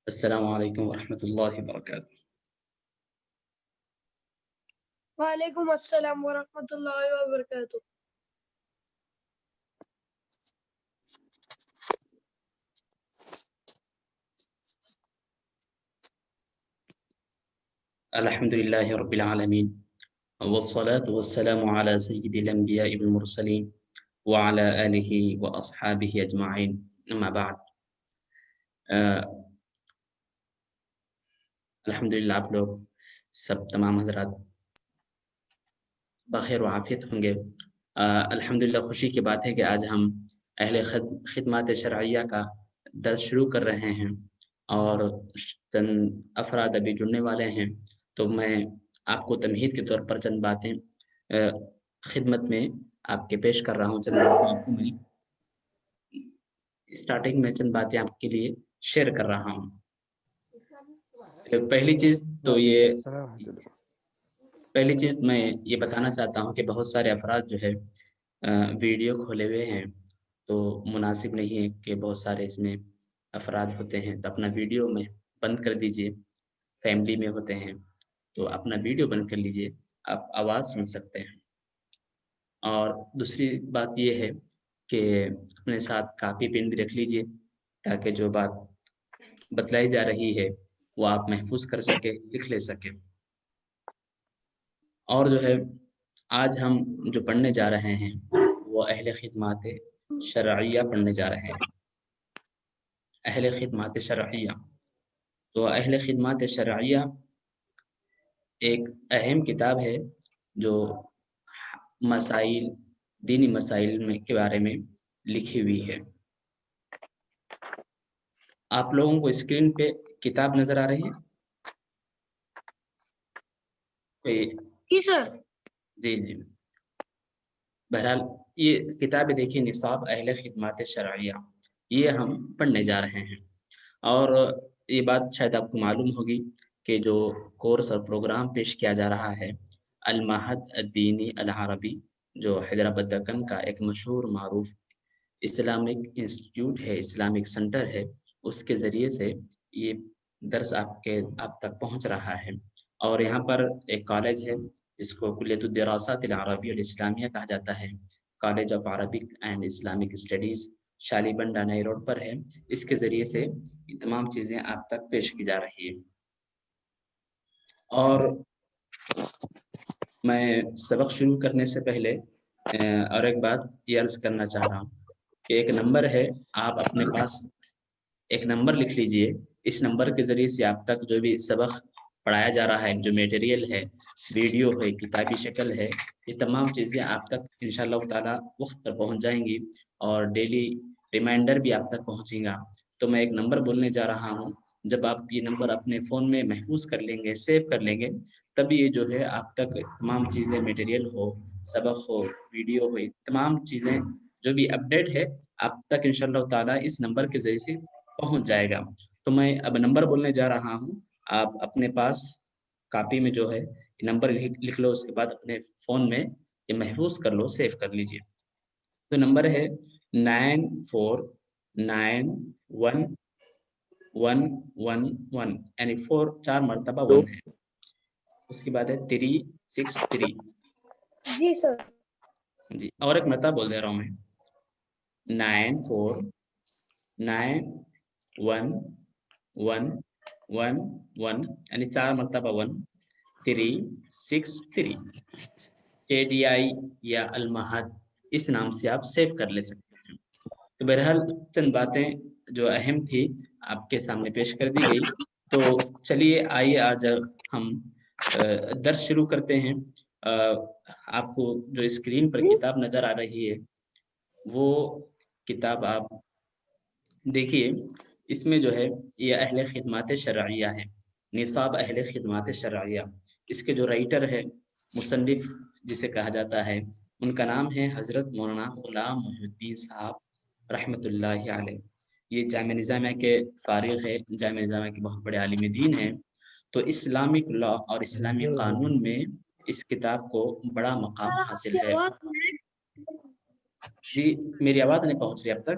السلام علیکم ورحمۃ اللہ وبرکاتہ۔ وعلیکم السلام ورحمۃ اللہ وبرکاتہ۔ الحمد للہ رب العالمین والصلاة والسلام على سید الانبیاء والمرسلین وعلى آلہ واصحابہ اجمعین، اما بعد۔ الحمدللہ آپ لوگ سب تمام حضرات بخیر و عافیت ہوں گے۔ الحمدللہ خوشی کی بات ہے کہ آج ہم اہل خدمات شرعیہ کا درس شروع کر رہے ہیں اور چند افراد ابھی جڑنے والے ہیں، تو میں آپ کو تمہید کے طور پر چند باتیں خدمت میں آپ کے پیش کر رہا ہوں۔ چند باتیں آپ کو میں اسٹارٹنگ میں چند باتیں آپ کے لیے شیئر کر رہا ہوں۔ پہلی چیز میں یہ بتانا چاہتا ہوں کہ بہت سارے افراد جو ہے ویڈیو کھولے ہوئے ہیں، تو مناسب نہیں ہے کہ بہت سارے اس میں افراد ہوتے ہیں، تو اپنا ویڈیو میں بند کر دیجئے۔ فیملی میں ہوتے ہیں تو اپنا ویڈیو بند کر لیجئے، آپ آواز سن سکتے ہیں۔ اور دوسری بات یہ ہے کہ اپنے ساتھ کاپی پین بھی رکھ لیجئے تاکہ جو بات بتلائی جا رہی ہے وہ آپ محفوظ کر سکے، لکھ لے سکے۔ اور جو ہے آج ہم جو پڑھنے جا رہے ہیں وہ اہل خدمات شرعیہ پڑھنے جا رہے ہیں۔ اہل خدمات شرعیہ، تو اہل خدمات شرعیہ ایک اہم کتاب ہے جو مسائل، دینی مسائل کے بارے میں لکھی ہوئی ہے۔ آپ لوگوں کو اسکرین پہ کتاب نظر آ رہی ہے؟ جی سر۔ جی جی، بہرحال یہ کتاب دیکھیے، نصاب اہل خدمات شرعیہ، یہ ہم پڑھنے جا رہے ہیں۔ اور یہ بات شاید آپ کو معلوم ہوگی کہ جو کورس اور پروگرام پیش کیا جا رہا ہے المعہد الدینی العربی، جو حیدرآباد دکن کا ایک مشہور معروف اسلامک انسٹیٹیوٹ ہے، اسلامک سینٹر ہے، اس کے ذریعے سے یہ درس آپ تک پہنچ رہا ہے۔ اور یہاں پر ایک کالج ہے جس کو کلیۃ الدراسات العربیہ الاسلامیہ کہا جاتا ہے، college of Arabic and Islamic studies, Shalibanda نئی روڈ پر ہے۔ اس کے ذریعے سے یہ تمام چیزیں آپ تک پیش کی جا رہی ہے۔ اور میں سبق شروع کرنے سے پہلے اور ایک بات یہ عرض کرنا چاہ رہا ہوں کہ ایک نمبر ہے، آپ اپنے پاس ایک نمبر لکھ لیجئے۔ اس نمبر کے ذریعے سے آپ تک جو بھی سبق پڑھایا جا رہا ہے، جو میٹیریل ہے، ویڈیو ہے، کتابی شکل ہے، یہ تمام چیزیں آپ تک انشاءاللہ تعالی وقت پر پہنچ جائیں گی، اور ڈیلی ریمائنڈر بھی آپ تک پہنچے گا۔ تو میں ایک نمبر بولنے جا رہا ہوں، جب آپ یہ نمبر اپنے فون میں محفوظ کر لیں گے، سیو کر لیں گے، تب یہ جو ہے آپ تک تمام چیزیں، میٹیریل ہو، سبق ہو، ویڈیو ہو، تمام چیزیں جو بھی اپڈیٹ ہے آپ تک انشاءاللہ تعالی اس نمبر کے ذریعے سے پہنچ جائے گا۔ تو میں اب نمبر بولنے جا رہا ہوں، آپ اپنے پاس کاپی میں جو ہے نمبر لکھ لو، اس کے بعد اپنے فون میں یہ محفوظ کر لو، سیو کر لیجئے۔ تو نمبر ہے 94911111، یعنی 4 مرتبہ 1 ہے، اس کے بعد ہے 363۔ جی سر۔ جی، اور ایک مرتبہ بول دے رہا ہوں میں، 94911111، یعنی 4 مرتبہ 1، 363۔ KDI یا المعہد اس نام سے آپ سیو کر لے سکتے ہیں۔ تو بہرحال چند باتیں جو اہم تھی آپ کے سامنے پیش کر دی گئی۔ تو چلیے آئیے آج ہم درس شروع کرتے ہیں۔ آپ کو جو اسکرین پر کتاب نظر آ رہی ہے وہ کتاب آپ دیکھیے، اس میں جو ہے یہ اہل خدمات شرعیہ ہے، نصاب اہل خدمات شرعیہ۔ اس کے جو رائٹر ہے، مصنف جسے کہا جاتا ہے، ان کا نام ہے حضرت مولانا غلام محی الدین صاحب رحمۃ اللہ علیہ۔ یہ جامعہ نظامیہ کے فارغ ہے، جامعہ نظامیہ کے بہت بڑے عالم دین ہیں۔ تو اسلامک لا اور اسلامی قانون میں اس کتاب کو بڑا مقام حاصل ہے۔ جی میری آواز نہیں پہنچ رہی اب تک؟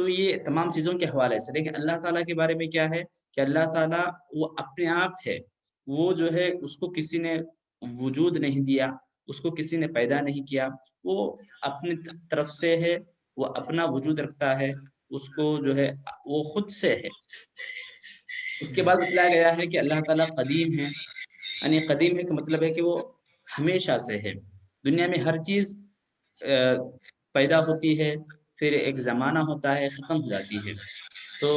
تو یہ تمام چیزوں کے حوالے سے. لیکن اللہ تعالیٰ کے بارے میں کیا ہے کہ اللہ تعالیٰ وہ اپنے آپ ہے، وہ جو ہے اس کو کسی نے وجود نہیں دیا، اس کو کسی نے پیدا نہیں کیا، وہ اپنی طرف سے ہے، وہ اپنا وجود رکھتا ہے، اس کو جو ہے وہ خود سے ہے. اس کے بعد بتلایا گیا ہے کہ اللہ تعالیٰ قدیم ہے. یعنی قدیم ہے کا مطلب ہے کہ وہ ہمیشہ سے ہے. دنیا میں ہر چیز پیدا ہوتی ہے، پھر ایک زمانہ ہوتا ہے، ختم ہو جاتی ہے. تو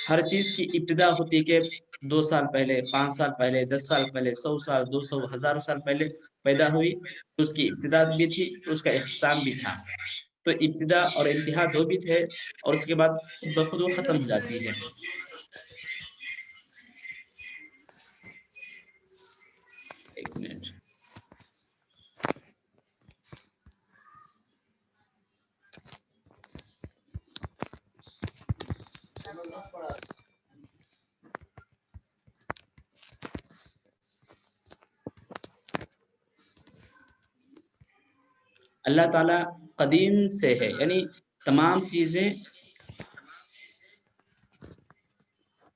ہر چیز کی ابتدا ہوتی ہے کہ 2 سال پہلے، 5 سال پہلے، 10 سال پہلے، 100 سال، 200، 1000 سال پہلے پیدا ہوئی. تو اس کی ابتدا بھی تھی، اس کا اختتام بھی تھا. تو ابتدا اور انتہا دو بھی تھے، اور اس کے بعد خود بخود وہ ختم ہو جاتی ہے. ایک منٹ. اللہ تعالیٰ قدیم سے ہے، یعنی تمام چیزیں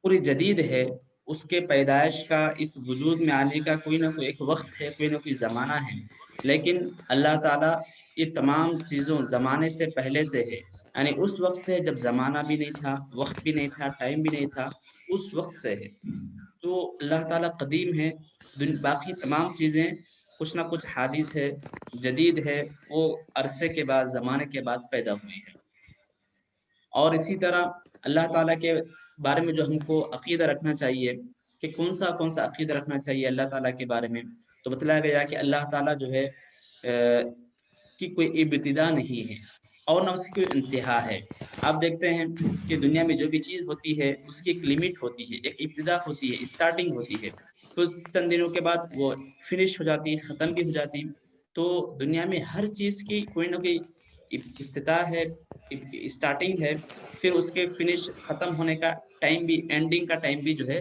پوری جدید ہے. اس کے پیدائش کا، اس وجود میں آنے کا کوئی نہ کوئی ایک وقت ہے، کوئی نہ کوئی زمانہ ہے. لیکن اللہ تعالیٰ یہ تمام چیزوں زمانے سے پہلے سے ہے. یعنی اس وقت سے جب زمانہ بھی نہیں تھا، وقت بھی نہیں تھا، ٹائم بھی نہیں تھا، اس وقت سے ہے. تو اللہ تعالیٰ قدیم ہے. باقی تمام چیزیں کچھ نہ کچھ حادث ہے، جدید ہے، وہ عرصے کے بعد، زمانے کے بعد پیدا ہوئی ہے. اور اسی طرح اللہ تعالیٰ کے بارے میں جو ہم کو عقیدہ رکھنا چاہیے کہ کون سا عقیدہ رکھنا چاہیے اللہ تعالیٰ کے بارے میں، تو بتلایا گیا کہ اللہ تعالیٰ جو ہے کی کوئی ابتدا نہیں ہے اور نہ اس کی کوئی انتہا ہے. آپ دیکھتے ہیں کہ دنیا میں جو بھی چیز ہوتی ہے اس کی ایک لمٹ ہوتی ہے، ایک ابتدا ہوتی ہے، اسٹارٹنگ ہوتی ہے. تو چند دنوں کے بعد وہ فنش ہو جاتی، ختم بھی ہو جاتی. تو دنیا میں ہر چیز کی کوئی نہ کوئی افتتاح ہے، اسٹارٹنگ ہے، پھر اس کے فنش ختم ہونے کا ٹائم بھی، اینڈنگ کا ٹائم بھی جو ہے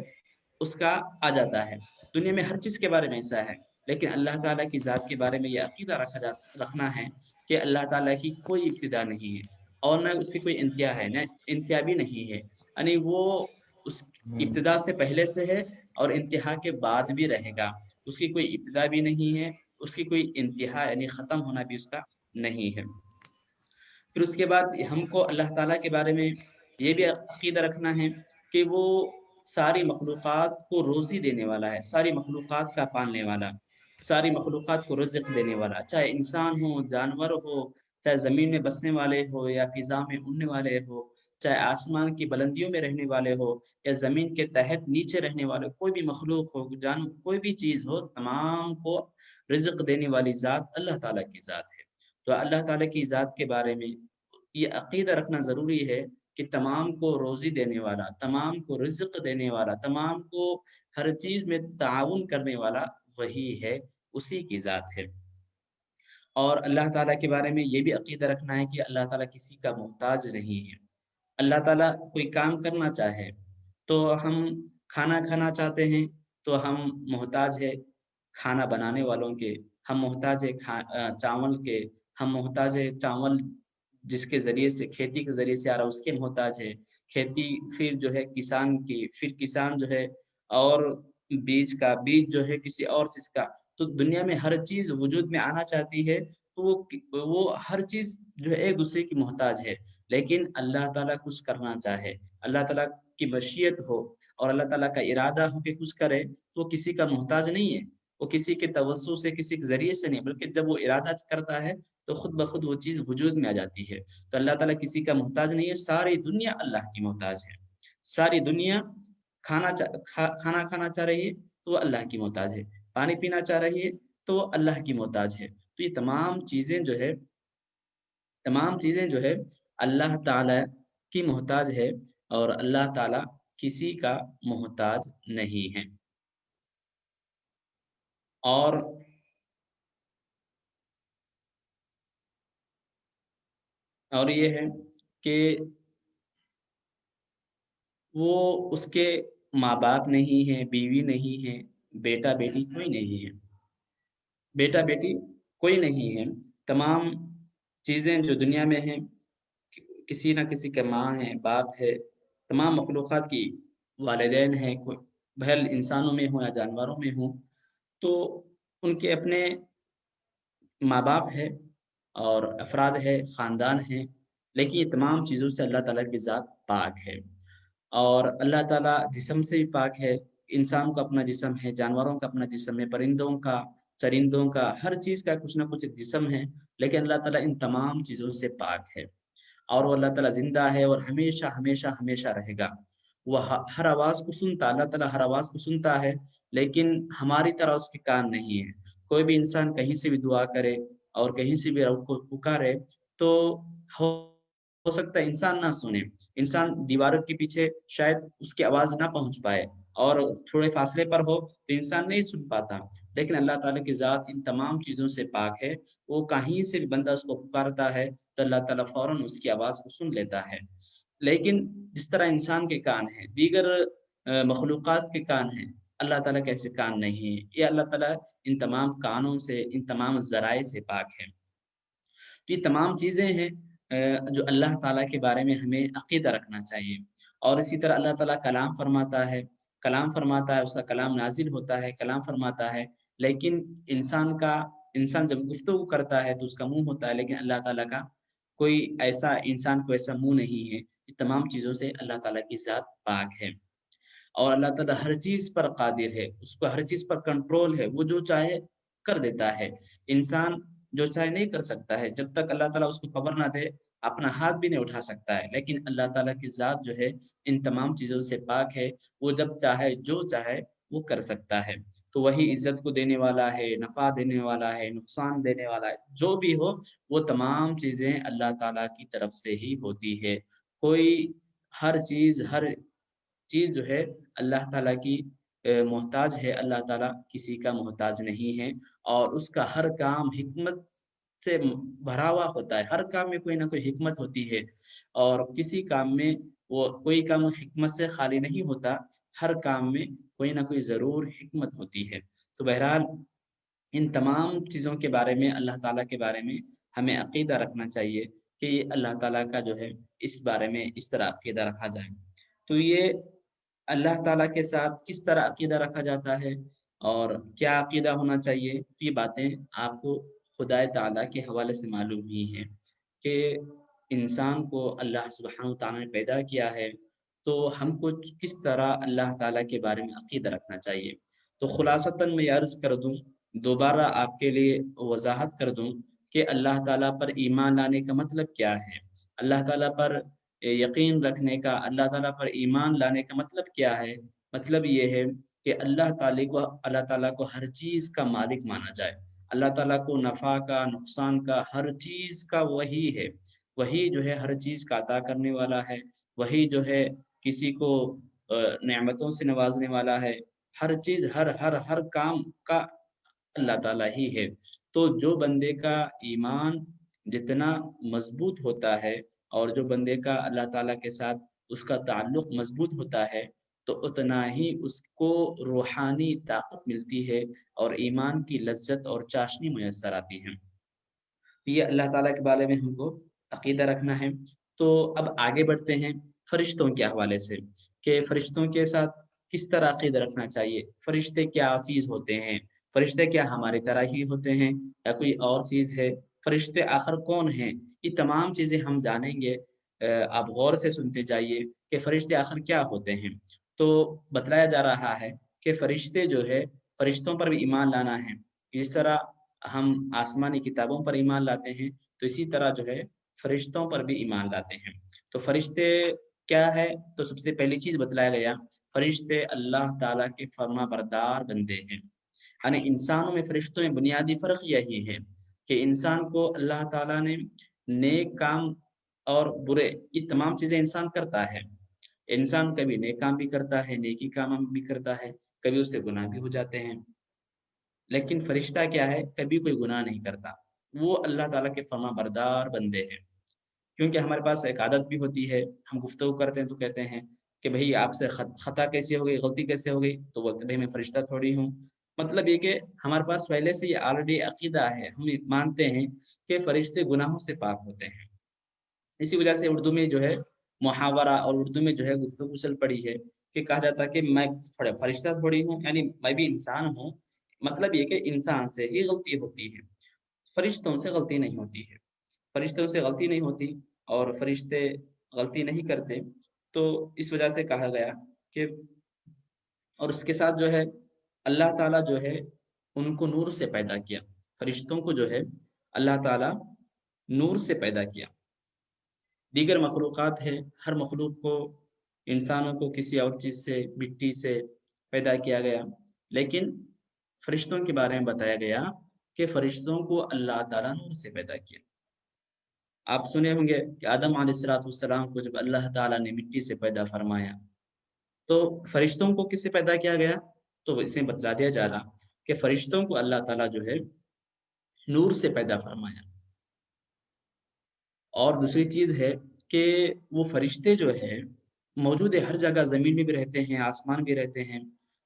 اس کا آ جاتا ہے. دنیا میں ہر چیز کے بارے میں ایسا ہے. لیکن اللہ تعالیٰ کی ذات کے بارے میں یہ عقیدہ رکھنا ہے کہ اللہ تعالیٰ کی کوئی ابتدا نہیں ہے اور نہ اس کی کوئی انتہا ہے، نہ انتہا بھی نہیں ہے. یعنی وہ اس ابتدا سے پہلے سے ہے اور انتہا کے بعد بھی رہے گا. اس کی کوئی ابتدا بھی نہیں ہے، اس کی کوئی انتہا یعنی ختم ہونا بھی اس کا نہیں ہے. پھر اس کے بعد ہم کو اللہ تعالیٰ کے بارے میں یہ بھی عقیدہ رکھنا ہے کہ وہ ساری مخلوقات کو روزی دینے والا ہے، ساری مخلوقات کا پالنے والا، ساری مخلوقات کو رزق دینے والا، چاہے انسان ہو، جانور ہو، چاہے زمین میں بسنے والے ہو یا فضا میں اڑنے والے ہو، چاہے آسمان کی بلندیوں میں رہنے والے ہو یا زمین کے تحت نیچے رہنے والے، کوئی بھی مخلوق ہو، کوئی بھی چیز ہو، تمام کو رزق دینے والی ذات اللہ تعالیٰ کی ذات ہے. تو اللہ تعالیٰ کی ذات کے بارے میں یہ عقیدہ رکھنا ضروری ہے کہ تمام کو روزی دینے والا، تمام کو رزق دینے والا، تمام کو ہر چیز میں تعاون کرنے والا وہی ہے، اسی کی ذات ہے. اور اللہ تعالیٰ کے بارے میں یہ بھی عقیدہ رکھنا ہے کہ اللہ تعالیٰ کسی کا محتاج نہیں ہے. اللہ تعالیٰ کوئی کام کرنا چاہے تو ہم کھانا کھانا چاہتے ہیں تو ہم محتاج ہے کھانا بنانے والوں کے، ہم محتاج ہے چاول کے، ہم محتاج ہے چاول جس کے ذریعے سے، کھیتی کے ذریعے سے آ رہا اس کے محتاج ہے، کھیتی پھر جو ہے کسان کی، پھر کسان جو ہے اور بیج جو ہے کسی اور چیز کا. تو دنیا میں ہر چیز وجود میں آنا چاہتی ہے تو وہ ہر چیز جو ہے ایک دوسرے کی محتاج ہے. لیکن اللہ تعالیٰ کچھ کرنا چاہے، اللہ تعالیٰ کی مشیت ہو اور اللہ تعالیٰ کا ارادہ ہو کہ کچھ کرے تو وہ کسی کا محتاج نہیں ہے، وہ کسی کے توسع سے، کسی کے ذریعے سے نہیں، بلکہ جب وہ ارادہ کرتا ہے تو خود بخود وہ چیز وجود میں آ جاتی ہے. تو اللہ تعالیٰ کسی کا محتاج نہیں ہے، ساری دنیا اللہ کی محتاج ہے. ساری دنیا کھانا کھانا چاہ رہی ہے تو وہ اللہ کی محتاج ہے، پانی پینا چاہ رہی ہے تو وہ اللہ کی محتاج ہے. تو یہ تمام چیزیں جو ہے اللہ تعالیٰ کی محتاج ہے اور اللہ تعالیٰ کسی کا محتاج نہیں ہے. اور یہ ہے کہ وہ اس کے ماں باپ نہیں ہے، بیوی نہیں ہے، بیٹا بیٹی کوئی نہیں ہے، بیٹا بیٹی کوئی نہیں ہے. تمام چیزیں جو دنیا میں ہیں کسی نہ کسی کے ماں ہے، باپ ہے، تمام مخلوقات کی والدین ہیں، کوئی بہل انسانوں میں ہوں یا جانوروں میں ہوں، تو ان کے اپنے ماں باپ ہے اور افراد ہے، خاندان ہیں، لیکن یہ تمام چیزوں سے اللہ تعالیٰ کی ذات پاک ہے۔ اور اللہ تعالیٰ جسم سے بھی پاک ہے، انسان کا اپنا جسم ہے، جانوروں کا اپنا جسم ہے، پرندوں کا، چرندوں کا، ہر چیز کا کچھ نہ کچھ ایک جسم ہے، لیکن اللہ تعالیٰ ان تمام چیزوں سے پاک ہے، اور وہ اللہ تعالیٰ زندہ ہے اور ہمیشہ ہمیشہ ہمیشہ رہے گا۔ وہ ہر آواز کو سنتا، اللہ تعالیٰ ہر آواز کو سنتا ہے، لیکن ہماری طرح اس کے کان نہیں ہے۔ کوئی بھی انسان کہیں سے بھی دعا کرے اور کہیں سے بھی رب کو پکارے تو ہو سکتا ہے انسان نہ سنے، انسان دیواروں کے پیچھے شاید اس کی آواز نہ پہنچ پائے اور تھوڑے فاصلے پر ہو تو انسان نہیں سن پاتا، لیکن اللہ تعالیٰ کی ذات ان تمام چیزوں سے پاک ہے۔ وہ کہیں سے بھی بندہ اس کو پکارتا ہے تو اللہ تعالیٰ فوراً اس کی آواز کو سن لیتا ہے۔ لیکن جس طرح انسان کے کان ہیں، دیگر مخلوقات کے کان ہیں، اللہ تعالیٰ کے ایسے کان نہیں ہیں۔ یہ اللہ تعالیٰ ان تمام کانوں سے، ان تمام ذرائع سے پاک ہے۔ تو یہ تمام چیزیں ہیں جو اللہ تعالیٰ کے بارے میں ہمیں عقیدہ رکھنا چاہیے۔ اور اسی طرح اللہ تعالیٰ کلام فرماتا ہے، اس کا کلام نازل ہوتا ہے، کلام فرماتا ہے، لیکن انسان جب گفتگو کرتا ہے تو اس کا منہ ہوتا ہے، لیکن اللہ تعالیٰ کا کوئی ایسا انسان کو ایسا منہ نہیں ہے۔ یہ تمام چیزوں سے اللہ تعالیٰ کی ذات پاک ہے، اور اللہ تعالیٰ ہر چیز پر قادر ہے، اس کو ہر چیز پر کنٹرول ہے، وہ جو چاہے کر دیتا ہے۔ انسان جو چاہے نہیں کر سکتا ہے، جب تک اللہ تعالیٰ اس کو خبر نہ دے اپنا ہاتھ بھی نہیں اٹھا سکتا ہے، لیکن اللہ تعالیٰ کی ذات جو ہے ان تمام چیزوں سے پاک ہے، وہ جب چاہے جو چاہے وہ کر سکتا ہے۔ تو وہی عزت کو دینے والا ہے، نفع دینے والا ہے، نقصان دینے والا ہے، جو بھی ہو وہ تمام چیزیں اللہ تعالیٰ کی طرف سے ہی ہوتی ہے۔ کوئی ہر چیز جو ہے اللہ تعالیٰ کی محتاج ہے، اللہ تعالیٰ کسی کا محتاج نہیں ہے، اور اس کا ہر کام حکمت سے بھرا ہوا ہوتا ہے۔ ہر کام میں کوئی نہ کوئی حکمت ہوتی ہے، اور کسی کام میں کوئی کام حکمت سے خالی نہیں ہوتا، ہر کام میں کوئی نہ کوئی ضرور حکمت ہوتی ہے۔ تو بہرحال ان تمام چیزوں کے بارے میں، اللہ تعالیٰ کے بارے میں ہمیں عقیدہ رکھنا چاہیے کہ یہ اللہ تعالیٰ کا جو ہے اس بارے میں اس طرح عقیدہ رکھا جائے۔ تو یہ اللہ تعالیٰ کے ساتھ کس طرح عقیدہ رکھا جاتا ہے اور کیا عقیدہ ہونا چاہیے، یہ باتیں آپ کو خدا تعالیٰ کے حوالے سے معلوم ہی ہیں کہ انسان کو اللہ سبحانہ تعالیٰ نے پیدا کیا ہے، تو ہم کو کس طرح اللہ تعالیٰ کے بارے میں عقیدہ رکھنا چاہیے۔ تو خلاصتاً میں عرض کر دوں، دوبارہ آپ کے لیے وضاحت کر دوں کہ اللہ تعالیٰ پر ایمان لانے کا مطلب کیا ہے، اللہ تعالیٰ پر یقین رکھنے کا، اللہ تعالیٰ پر ایمان لانے کا مطلب کیا ہے۔ مطلب یہ ہے کہ اللہ تعالیٰ کو ہر چیز کا مالک مانا جائے، اللہ تعالیٰ کو نفع کا، نقصان کا، ہر چیز کا وہی ہے، وہی جو ہے ہر چیز کا عطا کرنے والا ہے، وہی جو ہے کسی کو نعمتوں سے نوازنے والا ہے، ہر چیز ہر کام کا اللہ تعالیٰ ہی ہے۔ تو جو بندے کا ایمان جتنا مضبوط ہوتا ہے اور جو بندے کا اللہ تعالیٰ کے ساتھ اس کا تعلق مضبوط ہوتا ہے تو اتنا ہی اس کو روحانی طاقت ملتی ہے اور ایمان کی لذت اور چاشنی میسر آتی ہے۔ یہ اللہ تعالیٰ کے بارے میں ہم کو عقیدہ رکھنا ہے۔ تو اب آگے بڑھتے ہیں فرشتوں کے حوالے سے کہ فرشتوں کے ساتھ کس طرح عقیدہ رکھنا چاہیے، فرشتے کیا چیز ہوتے ہیں، فرشتے کیا ہماری طرح ہی ہوتے ہیں یا کوئی اور چیز ہے، فرشتے آخر کون ہیں، یہ تمام چیزیں ہم جانیں گے۔ آپ غور سے سنتے جائیے کہ فرشتے آخر کیا ہوتے ہیں۔ تو بتلایا جا رہا ہے کہ فرشتے جو ہے، فرشتوں پر بھی ایمان لانا ہے، جس طرح ہم آسمانی کتابوں پر ایمان لاتے ہیں تو اسی طرح جو ہے فرشتوں پر بھی ایمان لاتے ہیں۔ تو فرشتے کیا ہے، تو سب سے پہلی چیز بتلایا گیا، فرشتے اللہ تعالیٰ کے فرما بردار بندے ہیں۔ یعنی انسانوں میں فرشتوں میں بنیادی فرق یہی ہے کہ انسان کو اللہ تعالیٰ نے نیک کام اور برے یہ تمام چیزیں انسان کرتا ہے، انسان کبھی نیک کام بھی کرتا ہے، نیکی کام بھی کرتا ہے، کبھی اس سے گناہ بھی ہو جاتے ہیں، لیکن فرشتہ کیا ہے، کبھی کوئی گناہ نہیں کرتا، وہ اللہ تعالیٰ کے فرما بردار بندے ہیں۔ کیونکہ ہمارے پاس ایک عادت بھی ہوتی ہے، ہم گفتگو کرتے ہیں تو کہتے ہیں کہ بھئی آپ سے خطا کیسے ہو گئی، غلطی کیسے ہو گئی، تو بولتے بھئی میں فرشتہ تھوڑی ہوں۔ مطلب یہ کہ ہمارے پاس پہلے سے یہ آلریڈی عقیدہ ہے، ہم مانتے ہیں کہ فرشتے گناہوں سے پاک ہوتے ہیں، اسی وجہ سے اردو میں جو ہے محاورہ اور اردو میں جو ہے گفتگو چل پڑی ہے کہ کہا جاتا ہے کہ میں فرشتہ تھوڑی ہوں، یعنی میں بھی انسان ہوں، مطلب یہ کہ انسان سے ہی غلطی ہوتی ہے، فرشتوں سے غلطی نہیں ہوتی ہے، فرشتوں سے غلطی نہیں ہوتی اور فرشتے غلطی نہیں کرتے، تو اس وجہ سے کہا گیا کہ اور اس کے ساتھ جو ہے اللہ تعالیٰ جو ہے ان کو نور سے پیدا کیا، فرشتوں کو جو ہے اللہ تعالیٰ نور سے پیدا کیا۔ دیگر مخلوقات ہے، ہر مخلوق کو، انسانوں کو کسی اور چیز سے، مٹی سے پیدا کیا گیا، لیکن فرشتوں کے بارے میں بتایا گیا کہ فرشتوں کو اللہ تعالیٰ نور سے پیدا کیا۔ آپ سنے ہوں گے کہ آدم علیہ السلام کو جب اللہ تعالیٰ نے مٹی سے پیدا فرمایا تو فرشتوں کو کس سے پیدا کیا گیا؟ تو اسے بتلا دیا جا رہا کہ فرشتوں کو اللہ تعالیٰ جو ہے نور سے پیدا فرمایا۔ اور دوسری چیز ہے کہ وہ فرشتے جو ہے موجود ہے ہر جگہ، زمین میں بھی رہتے ہیں، آسمان بھی رہتے ہیں،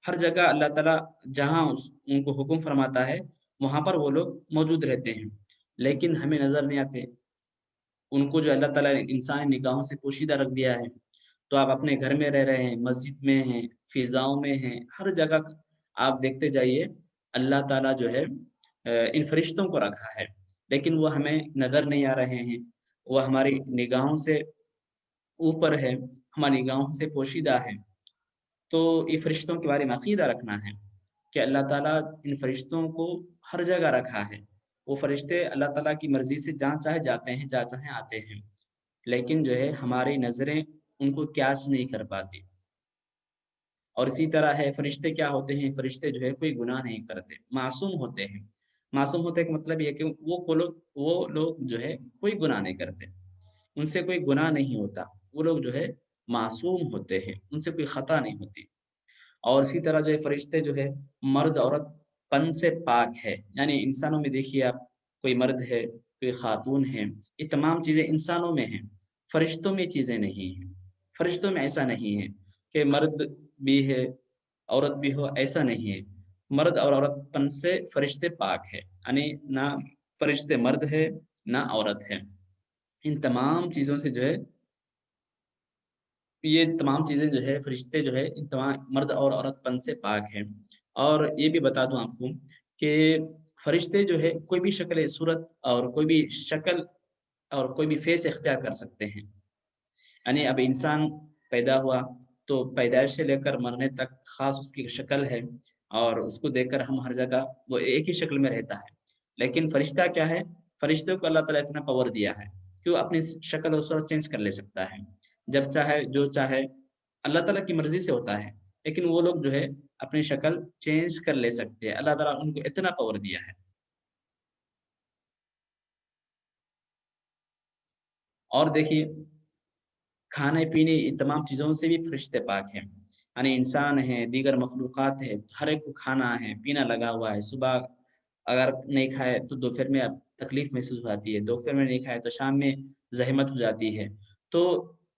ہر جگہ اللہ تعالیٰ جہاں ان کو حکم فرماتا ہے وہاں پر وہ لوگ موجود رہتے ہیں، لیکن ہمیں نظر نہیں آتے۔ ان کو جو اللہ تعالیٰ نے انسانی نگاہوں سے پوشیدہ رکھ دیا ہے، تو آپ اپنے گھر میں رہ رہے ہیں، مسجد میں ہیں، فضاؤں میں ہیں، ہر جگہ آپ دیکھتے جائیے اللہ تعالیٰ جو ہے ان فرشتوں کو رکھا ہے، لیکن وہ ہمیں نظر نہیں آ رہے ہیں، وہ ہماری نگاہوں سے اوپر ہے، ہماری نگاہوں سے پوشیدہ ہے۔ تو یہ فرشتوں کے بارے میں عقیدہ رکھنا ہے کہ اللہ تعالیٰ ان فرشتوں کو ہر جگہ رکھا ہے، وہ فرشتے اللہ تعالیٰ کی مرضی سے جہاں چاہے جاتے ہیں، جہاں چاہے آتے ہیں، لیکن جو ہے ہماری نظریں ان کو کیچ نہیں کر پاتی۔ اور اسی طرح ہے فرشتے کیا ہوتے ہیں؟ فرشتے جو ہے کوئی گناہ نہیں کرتے، معصوم ہوتے ہیں۔ معصوم ہوتے کا مطلب یہ کہ وہ لوگ جو ہے کوئی گناہ نہیں کرتے، ان سے کوئی گناہ نہیں ہوتا، وہ لوگ جو ہے معصوم ہوتے ہیں، ان سے کوئی خطا نہیں ہوتی۔ اور اسی طرح جو ہے فرشتے جو ہے مرد عورت پن سے پاک ہے، یعنی انسانوں میں دیکھیے آپ، کوئی مرد ہے، کوئی خاتون ہے، یہ تمام چیزیں انسانوں میں ہیں، فرشتوں میں چیزیں نہیں ہیں۔ فرشتوں میں ایسا نہیں ہے کہ مرد بھی ہے عورت بھی ہو، ایسا نہیں ہے۔ مرد اور عورت پن سے فرشتے پاک ہے، یعنی نہ فرشتے مرد ہے نہ عورت ہے۔ ان تمام چیزوں سے جو ہے یہ تمام چیزیں جو ہے فرشتے جو ہے ان تمام مرد اور عورت پن سے پاک ہیں۔ اور یہ بھی بتا دوں آپ کو کہ فرشتے جو ہے کوئی بھی شکل صورت اور کوئی بھی شکل اور کوئی بھی فیس اختیار کر سکتے ہیں، یعنی اب انسان پیدا ہوا تو پیدائش سے لے کر مرنے تک خاص اس کی شکل ہے، اور اس کو دیکھ کر ہم ہر جگہ وہ ایک ہی شکل میں رہتا ہے، لیکن فرشتہ کیا ہے؟ فرشتوں کو اللہ تعالیٰ اتنا پاور دیا ہے کہ وہ اپنی شکل اور صورت چینج کر لے سکتا ہے، جب چاہے جو چاہے، اللہ تعالیٰ کی مرضی سے ہوتا ہے، لیکن وہ لوگ جو ہے اپنی شکل چینج کر لے سکتے ہیں، اللہ تعالیٰ ان کو اتنا پاور دیا ہے۔ اور دیکھیے کھانے پینے ان تمام چیزوں سے بھی فرشتے پاک ہیں، یعنی انسان ہیں، دیگر مخلوقات ہیں، ہر ایک کو کھانا ہے، پینا لگا ہوا ہے، صبح اگر نہیں کھائے تو دوپہر میں تکلیف محسوس ہوتی ہے، دوپہر میں نہیں کھائے تو شام میں زحمت ہو جاتی ہے۔ تو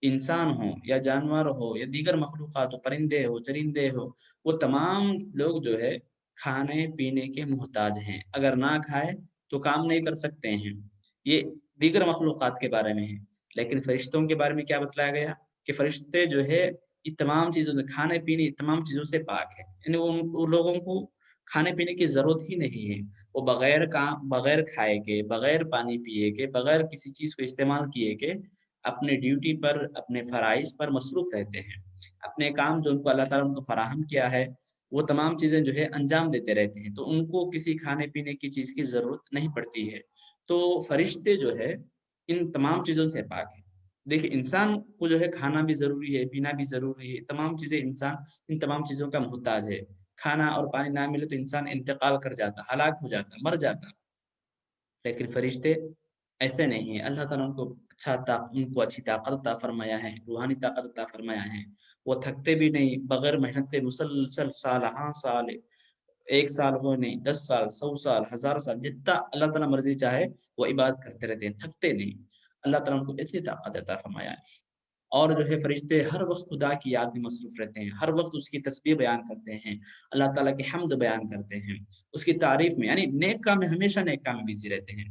انسان ہو یا جانور ہو یا دیگر مخلوقات ہو، پرندے ہو چرندے ہو، وہ تمام لوگ جو ہے کھانے پینے کے محتاج ہیں، اگر نہ کھائے تو کام نہیں کر سکتے ہیں۔ یہ دیگر مخلوقات کے بارے میں ہے، لیکن فرشتوں کے بارے میں کیا بتلایا گیا کہ فرشتے جو ہے یہ تمام چیزوں سے، کھانے پینے تمام چیزوں سے پاک ہے، یعنی ان لوگوں کو کھانے پینے کی ضرورت ہی نہیں ہے، وہ بغیر کھائے کے، بغیر پانی پیے کے، بغیر کسی چیز کو استعمال کیے کے اپنے ڈیوٹی پر، اپنے فرائض پر مصروف رہتے ہیں، اپنے کام جو ان کو اللہ تعالیٰ ان کو فراہم کیا ہے وہ تمام چیزیں جو ہے انجام دیتے رہتے ہیں، تو ان کو کسی کھانے پینے کی چیز کی ضرورت نہیں پڑتی ہے۔ تو فرشتے جو ہے ان تمام چیزوں سے پاک ہے۔ دیکھیں انسان کو جو ہے کھانا بھی ضروری ہے، پینا بھی ضروری ہے، تمام چیزیں انسان ان تمام چیزوں کا محتاج ہے۔ کھانا اور پانی نہ ملے تو انسان انتقال کر جاتا، ہلاک ہو جاتا، مر جاتا، لیکن فرشتے ایسے نہیں ہیں۔ اللہ تعالیٰ ان کو اچھی طاقت عطا فرمایا ہے، روحانی طاقت عطا فرمایا ہے، وہ تھکتے بھی نہیں، بغیر محنت کے مسلسل سال ہاں سال، 1 سال ہو نہیں، 10 سال، 100 سال، 1000 سال، جتنا اللہ تعالیٰ مرضی چاہے وہ عبادت کرتے رہتے ہیں، تھکتے نہیں۔ اللہ تعالیٰ ان کو اتنی طاقت عطا فرمایا ہے۔ اور جو ہے فرشتے ہر وقت خدا کی یاد میں مصروف رہتے ہیں، ہر وقت اس کی تسبیح بیان کرتے ہیں، اللہ تعالیٰ کی حمد بیان کرتے ہیں، اس کی تعریف میں، یعنی نیک کام میں ہمیشہ نیک کام میں بزی رہتے ہیں۔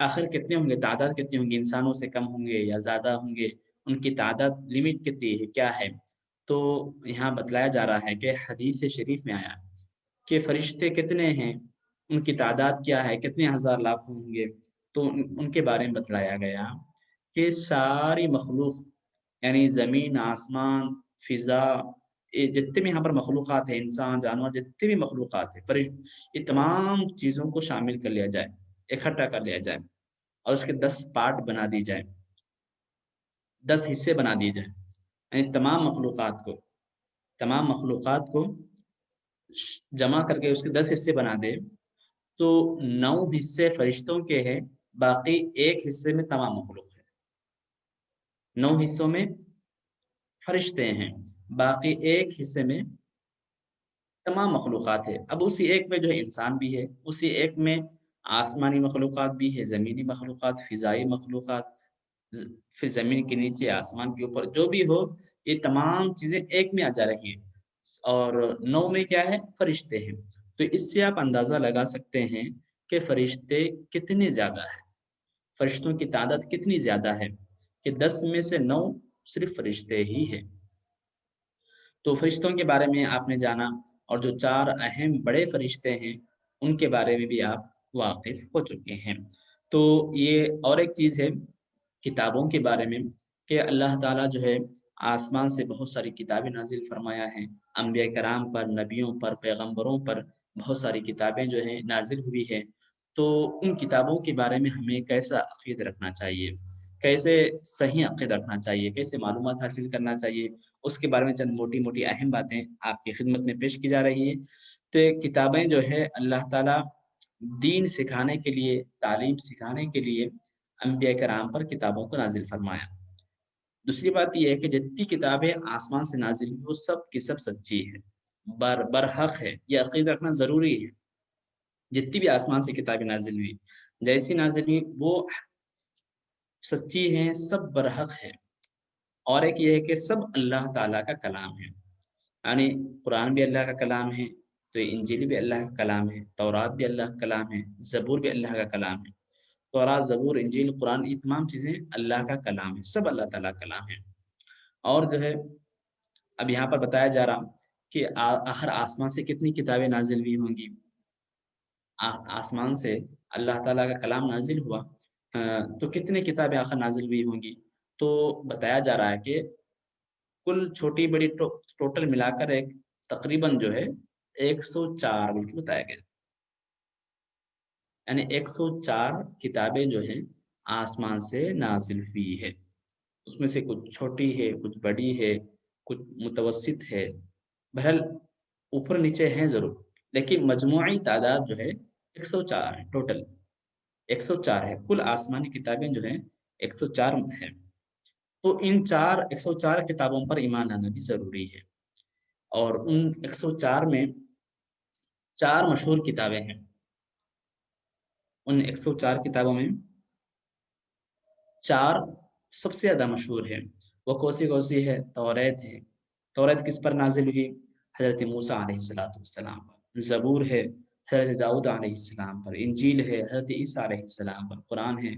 آخر کتنے ہوں گے، تعداد کتنی ہوں گی، انسانوں سے کم ہوں گے یا زیادہ ہوں گے، ان کی تعداد لمٹ کتنی ہے، کیا ہے؟ تو یہاں بتلایا جا رہا ہے کہ حدیث شریف میں آیا کہ فرشتے کتنے ہیں، ان کی تعداد کیا ہے، کتنے ہزار لاکھ ہوں گے. تو ان کے بارے میں بتلایا گیا کہ ساری مخلوق یعنی زمین، آسمان، فضا، جتنے بھی یہاں پر مخلوقات ہیں، انسان، جانور، جتنے بھی مخلوقات ہیں، یہ تمام چیزوں کو شامل کر لیا جائے، اکٹھا کر لیا جائے اور اس کے 10 پارٹ بنا دی جائے، 10 حصے بنا دیے جائیں، یعنی تمام مخلوقات کو جمع کر کے اس کے 10 حصے بنا دے تو 9 حصے فرشتوں کے ہیں، باقی ایک حصے میں تمام مخلوق ہے. 9 حصوں میں فرشتے ہیں، باقی ایک حصے میں تمام مخلوقات ہے. اب اسی ایک میں جو ہے انسان بھی ہے، اسی ایک میں آسمانی مخلوقات بھی ہے، زمینی مخلوقات، فضائی مخلوقات، پھر زمین کے نیچے، آسمان کے اوپر، جو بھی ہو یہ تمام چیزیں ایک میں آ جا رہی ہیں. اور 9 میں کیا ہے؟ فرشتے ہیں. تو اس سے آپ اندازہ لگا سکتے ہیں کہ فرشتے کتنے زیادہ ہیں، فرشتوں کی تعداد کتنی زیادہ ہے کہ 10 میں سے 9 صرف فرشتے ہی ہیں. تو فرشتوں کے بارے میں آپ نے جانا، اور جو 4 اہم بڑے فرشتے ہیں ان کے بارے میں بھی آپ واقف ہو چکے ہیں. تو یہ اور ایک چیز ہے کتابوں کے بارے میں کہ اللہ تعالیٰ جو ہے آسمان سے بہت ساری کتابیں نازل فرمایا ہے، انبیاء کرام پر، نبیوں پر، پیغمبروں پر بہت ساری کتابیں جو ہیں نازل ہوئی ہیں. تو ان کتابوں کے بارے میں ہمیں کیسا عقیدہ رکھنا چاہیے، کیسے صحیح عقیدہ رکھنا چاہیے، کیسے معلومات حاصل کرنا چاہیے، اس کے بارے میں چند موٹی موٹی اہم باتیں آپ کی خدمت میں پیش کی جا رہی ہے. تو کتابیں جو ہے اللہ تعالیٰ دین سکھانے کے لیے، تعلیم سکھانے کے لیے انبیاء کرام پر کتابوں کو نازل فرمایا. دوسری بات یہ ہے کہ جتنی کتابیں آسمان سے نازل ہوئی وہ سب کی سب سچی ہے، برحق ہے، یہ عقیدہ رکھنا ضروری ہے. جتنی بھی آسمان سے کتابیں نازل ہوئی، جیسی نازل ہوئی وہ سچی ہیں، سب برحق ہے. اور ایک یہ ہے کہ سب اللہ تعالیٰ کا کلام ہے، یعنی قرآن بھی اللہ کا کلام ہے، تو انجیل بھی اللہ کا کلام ہے، تورات بھی اللہ کا کلام ہے، زبور بھی اللہ کا کلام ہے. تورات، زبور، انجیل، قرآن، یہ تمام چیزیں اللہ کا کلام ہے، سب اللہ تعالیٰ کا کلام ہے. اور جو ہے اب یہاں پر بتایا جا رہا کہ آخر آسمان سے کتنی کتابیں نازل ہوئی ہوں گی. آسمان سے اللہ تعالیٰ کا کلام نازل ہوا تو کتنی کتابیں آخر نازل ہوئی ہوں گی. تو بتایا جا رہا ہے کہ کل چھوٹی بڑی ٹوٹل ملا کر ایک تقریباً جو ہے 104 بلکہ بتایا گیا، یعنی 104 کتابیں جو ہیں آسمان سے نازل ہوئی ہے. اس میں سے کچھ چھوٹی ہے، کچھ بڑی ہے، کچھ متوسط ہے، بہرحال اوپر نیچے ہیں ضرور، لیکن مجموعی تعداد جو ہے 104 ہے. ٹوٹل 104 ہے، کل آسمانی کتابیں جو ہیں 104 ہیں. تو ان 104 کتابوں پر ایمان لانا بھی ضروری ہے. اور ان 104 میں 4 مشہور کتابیں ہیں. ان 104 کتابوں میں 4 سب سے زیادہ مشہور ہے. وہ کوسی ہے؟ توریت ہے. توریت کس پر نازل ہوئی؟ حضرت موسیٰ علیہ السلام پر. زبور ہے حضرت داؤد علیہ السلام پر. انجیل ہے حضرت عیسیٰ علیہ السلام پر. قرآن ہے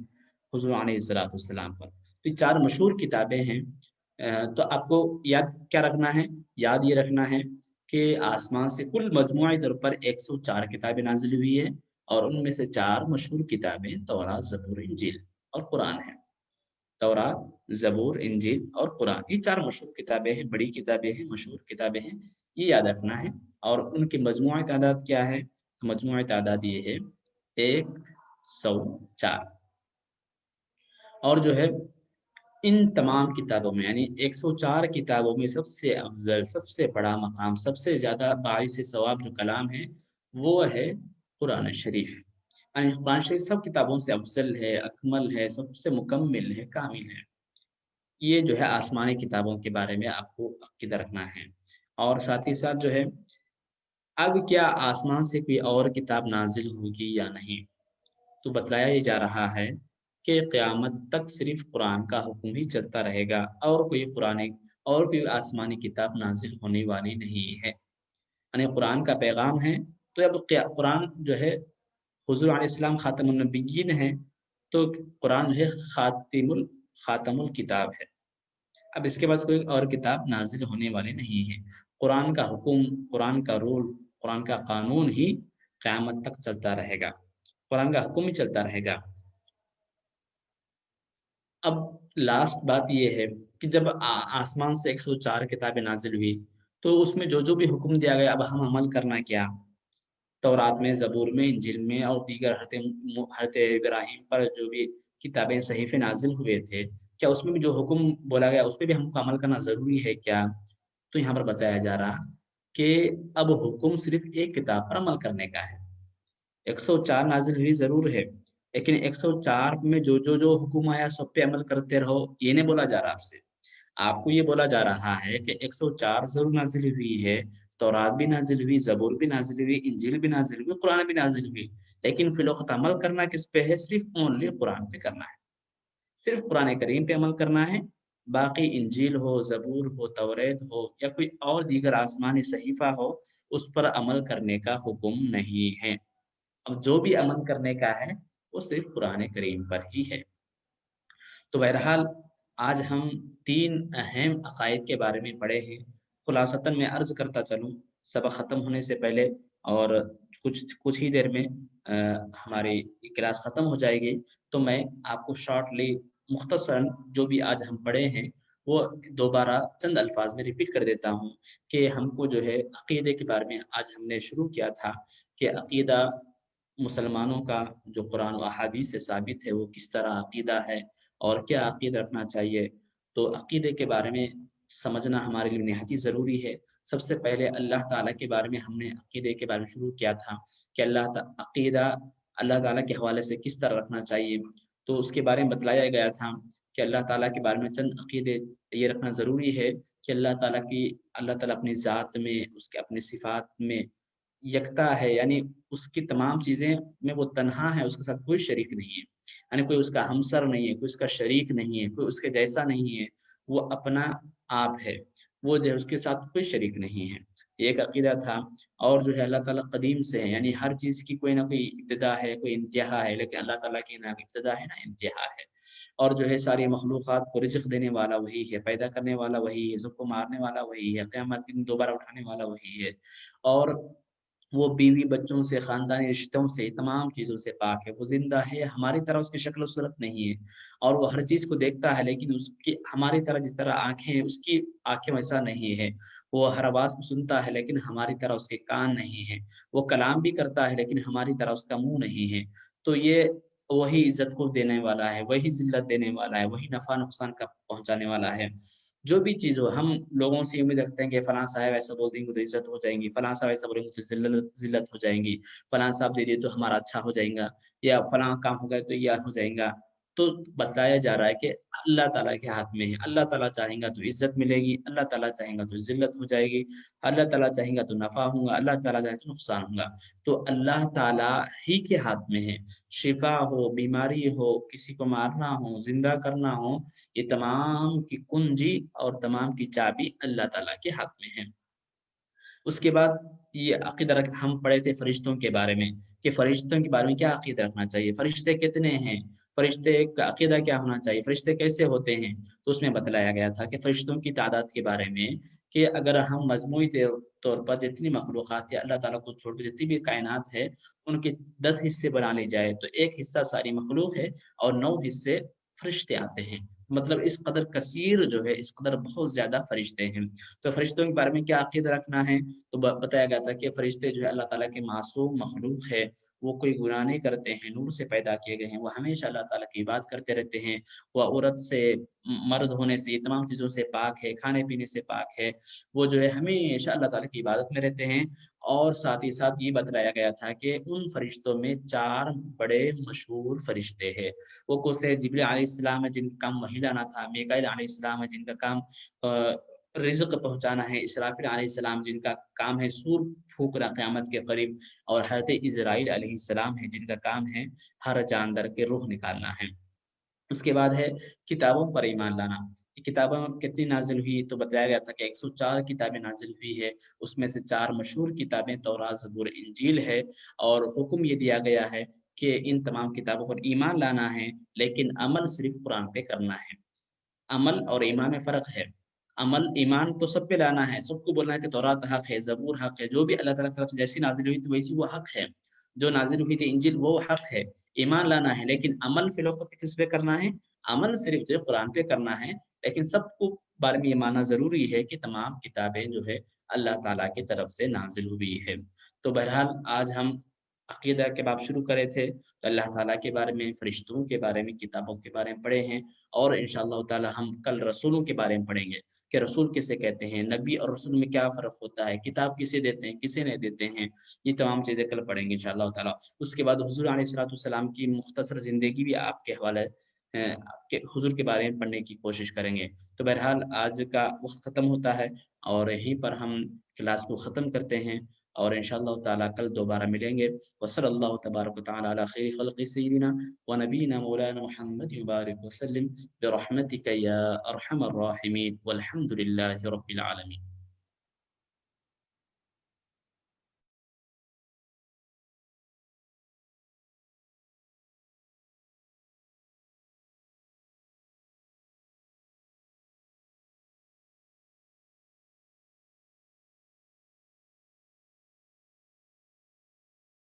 حضور علیہ السلام پر. تو یہ 4 مشہور کتابیں ہیں. تو آپ کو یاد کیا رکھنا ہے؟ یاد یہ رکھنا ہے کہ آسمان سے کل مجموعی طور پر 104 کتابیں نازل ہوئی ہے، اور ان میں سے 4 مشہور کتابیں تورات، زبور، انجیل اور قرآن ہیں. تورات، زبور، انجیل اور قرآن، یہ 4 مشہور کتابیں ہیں، بڑی کتابیں ہیں، مشہور کتابیں ہیں، یہ یاد رکھنا ہے. اور ان کی مجموعی تعداد کیا ہے؟ مجموعی تعداد یہ ہے 104. اور جو ہے ان تمام کتابوں میں یعنی 104 کتابوں میں سب سے افضل، سب سے بڑا مقام، سب سے زیادہ باعث ثواب جو کلام ہے وہ ہے قرآن شریف. یعنی قرآن شریف سب کتابوں سے افضل ہے، اکمل ہے، سب سے مکمل ہے، کامل ہے. یہ جو ہے آسمانی کتابوں کے بارے میں آپ کو عقیدہ رکھنا ہے. اور ساتھ ہی ساتھ جو ہے اب کیا آسمان سے کوئی اور کتاب نازل ہوگی یا نہیں؟ تو بتلایا یہ جا رہا ہے کہ قیامت تک صرف قرآن کا حکم ہی چلتا رہے گا، اور کوئی آسمانی کتاب نازل ہونے والی نہیں ہے. یعنی قرآن کا پیغام ہے، تو اب قرآن جو ہے حضور علیہ السلام خاتم النبیین ہیں، تو قرآن جو ہے خاتم الکتاب ہے. اب اس کے بعد کوئی اور کتاب نازل ہونے والے نہیں ہے. قرآن کا حکم، قرآن کا رول، قرآن کا قانون ہی قیامت تک چلتا رہے گا. قرآن کا حکم ہی چلتا رہے گا. اب لاسٹ بات یہ ہے کہ جب آسمان سے 104 کتابیں نازل ہوئی تو اس میں جو جو بھی حکم دیا گیا اب ہم عمل کرنا کیا. تورات میں، زبور میں، انجیل میں اور دیگر حضرت ابراہیم پر جو بھی کتابیں صحیفے نازل ہوئے تھے، کیا اس میں بھی جو حکم بولا گیا اس پہ بھی ہم کو عمل کرنا ضروری ہے کیا؟ تو یہاں پر بتایا جا رہا کہ اب حکم صرف ایک کتاب پر عمل کرنے کا ہے. 104 نازل ہوئی ضرور ہے، لیکن 104 میں جو حکم آیا سب پہ عمل کرتے رہو، یہ نہیں بولا جا رہا آپ سے. آپ کو یہ بولا جا رہا ہے کہ 104 ضرور نازل ہوئی ہے، تورات بھی نازل ہوئی، زبور بھی نازل ہوئی، انجیل بھی نازل ہوئی، قرآن بھی نازل ہوئی، لیکن فی الوقت عمل کرنا کس پہ ہے؟ صرف اونلی قرآن پہ کرنا ہے، صرف قرآن کریم پہ عمل کرنا ہے. باقی انجیل ہو، زبور ہو، توریت ہو یا کوئی اور دیگر آسمانی صحیفہ ہو، اس پر عمل کرنے کا حکم نہیں ہے. اب جو بھی عمل کرنے کا ہے وہ صرف قرآن کریم پر ہی ہے. تو بہرحال آج ہم 3 اہم عقائد کے بارے میں پڑھے ہیں. خلاصتاً میں عرض کرتا چلوں سبق ختم ہونے سے پہلے، اور کچھ ہی دیر میں ہماری کلاس ختم ہو جائے گی، تو میں آپ کو شارٹلی مختصراً جو بھی آج ہم پڑھے ہیں وہ دوبارہ چند الفاظ میں ریپیٹ کر دیتا ہوں کہ ہم کو جو ہے عقیدے کے بارے میں آج ہم نے شروع کیا تھا کہ عقیدہ مسلمانوں کا جو قرآن و احادیث سے ثابت ہے وہ کس طرح عقیدہ ہے اور کیا عقیدہ رکھنا چاہیے. تو عقیدے کے بارے میں سمجھنا ہمارے لیے نہایت ضروری ہے. سب سے پہلے اللہ تعالیٰ کے بارے میں ہم نے عقیدے کے بارے میں شروع کیا تھا کہ عقیدہ اللہ تعالیٰ کے حوالے سے کس طرح رکھنا چاہیے. تو اس کے بارے میں بتلایا گیا تھا کہ اللہ تعالیٰ کے بارے میں چند عقیدے یہ رکھنا ضروری ہے کہ اللہ تعالیٰ اپنی ذات میں، اس کے اپنی صفات میں یکتا ہے، یعنی اس کی تمام چیزیں میں وہ تنہا ہے، اس کے ساتھ کوئی شریک نہیں ہے، یعنی کوئی اس کا ہمسر نہیں ہے، کوئی اس کا شریک نہیں ہے، کوئی اس کے جیسا نہیں ہے، وہ اپنا آپ ہے، وہ جو اس کے ساتھ کوئی شریک نہیں ہے. یہ ایک عقیدہ تھا. اور جو ہے اللہ تعالیٰ قدیم سے ہے، یعنی ہر چیز کی کوئی نہ کوئی ابتدا ہے، کوئی انتہا ہے، لیکن اللہ تعالیٰ کی نہ ابتدا ہے نہ انتہا ہے. اور جو ہے ساری مخلوقات کو رزق دینے والا وہی ہے، پیدا کرنے والا وہی ہے، سب کو مارنے والا وہی ہے، قیامت کے دن دوبارہ اٹھانے والا وہی ہے. اور وہ بیوی بچوں سے، خاندانی رشتوں سے، تمام چیزوں سے پاک ہے. وہ زندہ ہے، ہماری طرح اس کی شکل و صورت نہیں ہے، اور وہ ہر چیز کو دیکھتا ہے، لیکن اس کی ہماری طرح جس طرح آنکھیں ہیں اس کی آنکھیں ویسا نہیں ہے. وہ ہر آواز کو سنتا ہے لیکن ہماری طرح اس کے کان نہیں ہیں. وہ کلام بھی کرتا ہے لیکن ہماری طرح اس کا منہ نہیں ہے. تو یہ وہی عزت کو دینے والا ہے، وہی ذلت دینے والا ہے، وہی نفع نقصان کا پہنچانے والا ہے. جو بھی چیز ہو، ہم لوگوں سے امید رکھتے ہیں کہ فلاں صاحب ایسا بول دیں گے تو عزت ہو جائیں گی، فلاں صاحب ایسا بولیں گے تو ذلت ہو جائیں گی، فلاں صاحب دے دیے تو ہمارا اچھا ہو جائے گا، یا فلاں کام ہو گیا تو یہ ہو جائے گا. تو بتایا جا رہا ہے کہ اللہ تعالیٰ کے ہاتھ میں ہے. اللہ تعالیٰ چاہیں گا تو عزت ملے گی، اللہ تعالیٰ چاہیں گا تو ذلت ہو جائے گی، اللہ تعالیٰ چاہیں گا تو نفع ہوگا، اللہ تعالیٰ چاہیں تو نقصان ہوگا. تو اللہ تعالیٰ ہی کے ہاتھ میں ہے. شفا ہو، بیماری ہو، کسی کو مارنا ہو، زندہ کرنا ہو، یہ تمام کی کنجی اور تمام کی چابی اللہ تعالیٰ کے ہاتھ میں ہے. اس کے بعد یہ عقیدہ ہم پڑھے تھے فرشتوں کے بارے میں کہ فرشتوں کے بارے میں کیا عقیدہ رکھنا چاہیے، فرشتے کتنے ہیں، فرشتے کا عقیدہ کیا ہونا چاہیے، فرشتے کیسے ہوتے ہیں. تو اس میں بتلایا گیا تھا کہ فرشتوں کی تعداد کے بارے میں کہ اگر ہم مجموعی طور پر جتنی مخلوقات یا اللہ تعالیٰ کو چھوڑ کے جتنی بھی کائنات ہے ان کے 10 حصے بنا لی جائے تو ایک حصہ ساری مخلوق ہے اور 9 حصے فرشتے آتے ہیں. مطلب اس قدر کثیر جو ہے، اس قدر بہت زیادہ فرشتے ہیں. تو فرشتوں کے بارے میں کیا عقیدہ رکھنا ہے، تو بتایا گیا تھا کہ فرشتے جو ہے اللہ تعالیٰ کے معصوم مخلوق ہے، وہ کوئی گناہ نہیں کرتے ہیں، نور سے پیدا کیے گئے ہیں، وہ ہمیشہ اللہ تعالیٰ کی بات کرتے رہتے ہیں. وہ عورت سے، مرد ہونے سے، تمام چیزوں سے پاک ہے، کھانے پینے سے پاک ہے. وہ جو ہے ہمیشہ اللہ تعالیٰ کی عبادت میں رہتے ہیں. اور ساتھ ہی ساتھ یہ بتلایا گیا تھا کہ ان فرشتوں میں 4 بڑے مشہور فرشتے ہیں. وہ کون سے؟ جبریل علیہ السلام ہے جن کا کام وحی لانا تھا، میکائیل علیہ السلام ہے جن کا کام رزق پہنچانا ہے، اسرافیل علیہ السلام جن کا کام ہے سور پھونکنا قیامت کے قریب، اور حضرت اسرائیل علیہ السلام ہے جن کا کام ہے ہر جاندار کے روح نکالنا ہے. اس کے بعد ہے کتابوں پر ایمان لانا. کتابیں کتنی نازل ہوئی، تو بتایا گیا تھا کہ 104 کتابیں نازل ہوئی ہے. اس میں سے 4 مشہور کتابیں تورات، زبور، انجیل ہے. اور حکم یہ دیا گیا ہے کہ ان تمام کتابوں پر ایمان لانا ہے، لیکن عمل صرف قرآن پہ کرنا ہے۔ عمل اور ایمان میں فرق ہے۔ عمل ایمان تو سب پہ لانا ہے، سب کو بولنا ہے کہ تورات حق ہے، زبور حق ہے، جو بھی اللہ تعالیٰ کی طرف سے جیسی نازل ہوئی تھی ویسی وہ حق ہے، جو نازل ہوئی تھی انجیل وہ حق ہے، ایمان لانا ہے۔ لیکن عمل فی الوقت کس پہ کرنا ہے؟ عمل صرف جو ہے قرآن پہ کرنا ہے، لیکن سب کو بارے میں یہ ماننا ضروری ہے کہ تمام کتابیں جو ہے اللہ تعالیٰ کی طرف سے نازل ہوئی ہے۔ تو بہرحال آج ہم عقیدہ کے باب شروع کرے تھے، تو اللہ تعالیٰ کے بارے میں، فرشتوں کے بارے میں، کتابوں کے بارے میں پڑھے ہیں، اور انشاءاللہ تعالی ہم کل رسولوں کے بارے میں پڑھیں گے کہ رسول کسے کہتے ہیں، نبی اور رسول میں کیا فرق ہوتا ہے، کتاب کسے دیتے ہیں کسے نہیں دیتے ہیں، یہ تمام چیزیں کل پڑھیں گے انشاءاللہ تعالی۔ اس کے بعد حضور علیہ الصلوۃ والسلام کی مختصر زندگی بھی آپ کے حوالے آپ کے حضور کے بارے میں پڑھنے کی کوشش کریں گے۔ تو بہرحال آج کا وقت ختم ہوتا ہے اور یہیں پر ہم کلاس کو ختم کرتے ہیں، اور انشاءاللہ تعالی کل دوبارہ ملیں گے۔ وصلی اللہ تبارک و تعالی علی خیر خلق سیدنا ونبینا مولانا محمد وبارک وسلم برحمتک یا ارحم الراحمین والحمد للہ رب العالمین۔